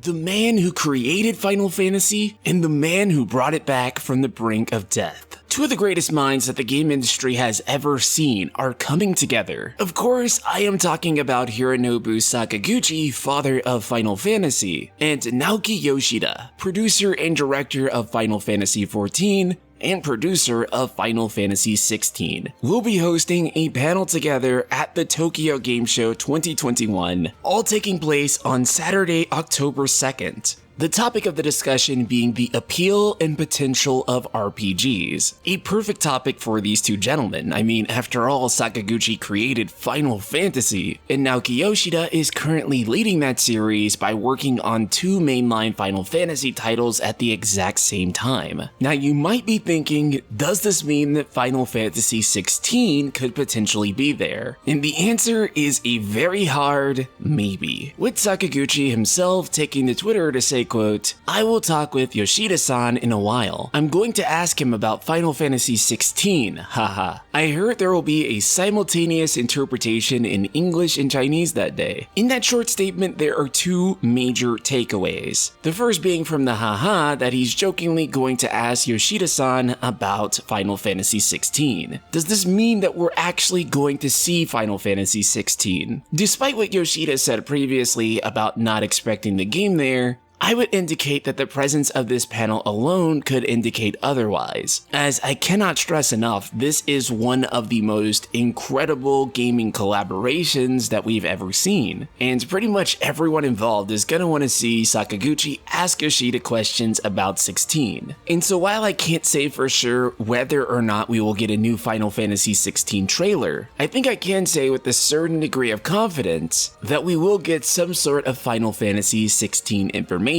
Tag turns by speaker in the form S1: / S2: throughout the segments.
S1: the man who created Final Fantasy, and the man who brought it back from the brink of death. Two of the greatest minds that the game industry has ever seen are coming together. Of course, I am talking about Hironobu Sakaguchi, father of Final Fantasy, and Naoki Yoshida, producer and director of Final Fantasy XIV, and producer of Final Fantasy XVI. We'll be hosting a panel together at the Tokyo Game Show 2021, all taking place on Saturday, October 2nd. The topic of the discussion being the appeal and potential of RPGs. A perfect topic for these two gentlemen. I mean, after all, Sakaguchi created Final Fantasy, and Naoki Yoshida is currently leading that series by working on two mainline Final Fantasy titles at the exact same time. Now you might be thinking, does this mean that Final Fantasy XVI could potentially be there? And the answer is a very hard maybe. With Sakaguchi himself taking to Twitter to say, quote, "I will talk with Yoshida-san in a while. I'm going to ask him about Final Fantasy XVI, haha. I heard there will be a simultaneous interpretation in English and Chinese that day." In that short statement, there are two major takeaways. The first being from the haha that he's jokingly going to ask Yoshida-san about Final Fantasy XVI. Does this mean that we're actually going to see Final Fantasy XVI? Despite what Yoshida said previously about not expecting the game there, I would indicate that the presence of this panel alone could indicate otherwise. As I cannot stress enough, this is one of the most incredible gaming collaborations that we've ever seen, and pretty much everyone involved is gonna want to see Sakaguchi ask Yoshida questions about 16. And so while I can't say for sure whether or not we will get a new Final Fantasy XVI trailer, I think I can say with a certain degree of confidence that we will get some sort of Final Fantasy XVI information.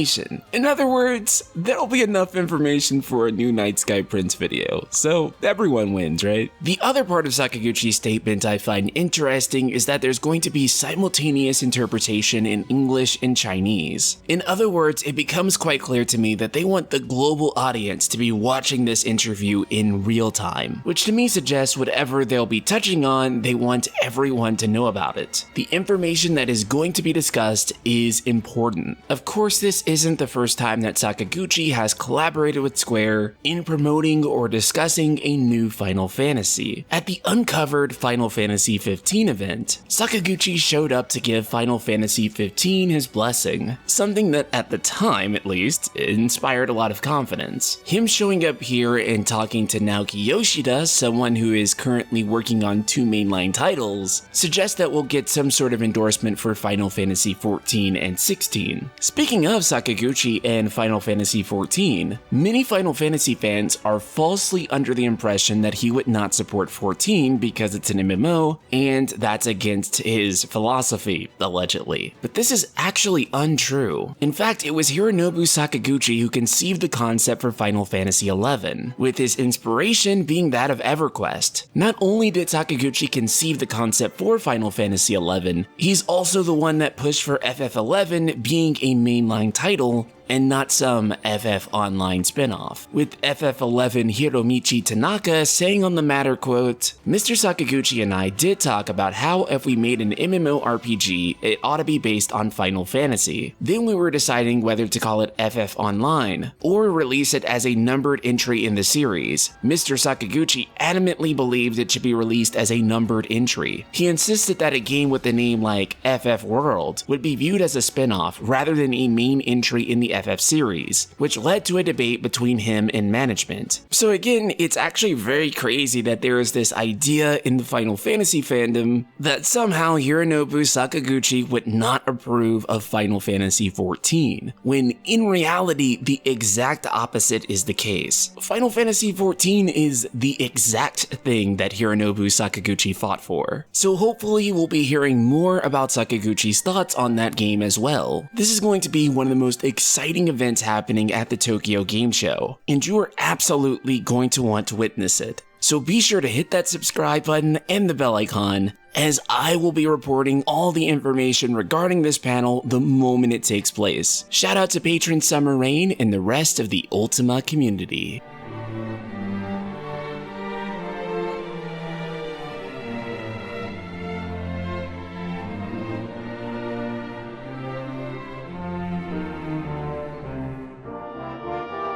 S1: In other words, there'll be enough information for a new Night Sky Prince video, so everyone wins, right? The other part of Sakaguchi's statement I find interesting is that there's going to be simultaneous interpretation in English and Chinese. In other words, it becomes quite clear to me that they want the global audience to be watching this interview in real time, which to me suggests whatever they'll be touching on, they want everyone to know about it. The information that is going to be discussed is important. Of course, this isn't the first time that Sakaguchi has collaborated with Square in promoting or discussing a new Final Fantasy. At the Uncovered Final Fantasy XV event, Sakaguchi showed up to give Final Fantasy XV his blessing, something that at the time at least inspired a lot of confidence. Him showing up here and talking to Naoki Yoshida, someone who is currently working on two mainline titles, suggests that we'll get some sort of endorsement for Final Fantasy XIV and XVI. Speaking of Sakaguchi and Final Fantasy XIV, many Final Fantasy fans are falsely under the impression that he would not support 14 because it's an MMO, and that's against his philosophy, allegedly. But this is actually untrue. In fact, it was Hironobu Sakaguchi who conceived the concept for Final Fantasy XI, with his inspiration being that of EverQuest. Not only did Sakaguchi conceive the concept for Final Fantasy XI, he's also the one that pushed for FF11 being a mainline title and not some FF Online spinoff, with FF11 Hiromichi Tanaka saying on the matter, quote, "Mr. Sakaguchi and I did talk about how if we made an MMORPG, it ought to be based on Final Fantasy. Then we were deciding whether to call it FF Online, or release it as a numbered entry in the series. Mr. Sakaguchi adamantly believed it should be released as a numbered entry. He insisted that a game with a name like FF World would be viewed as a spinoff rather than a main entry in the FF series, which led to a debate between him and management." So again, it's actually very crazy that there is this idea in the Final Fantasy fandom that somehow Hironobu Sakaguchi would not approve of Final Fantasy XIV, when in reality, the exact opposite is the case. Final Fantasy XIV is the exact thing that Hironobu Sakaguchi fought for. So hopefully we'll be hearing more about Sakaguchi's thoughts on that game as well. This is going to be one of the most exciting events happening at the Tokyo Game Show, and you are absolutely going to want to witness it. So be sure to hit that subscribe button and the bell icon, as I will be reporting all the information regarding this panel the moment it takes place. Shout out to patron Summer Rain and the rest of the Ultima community.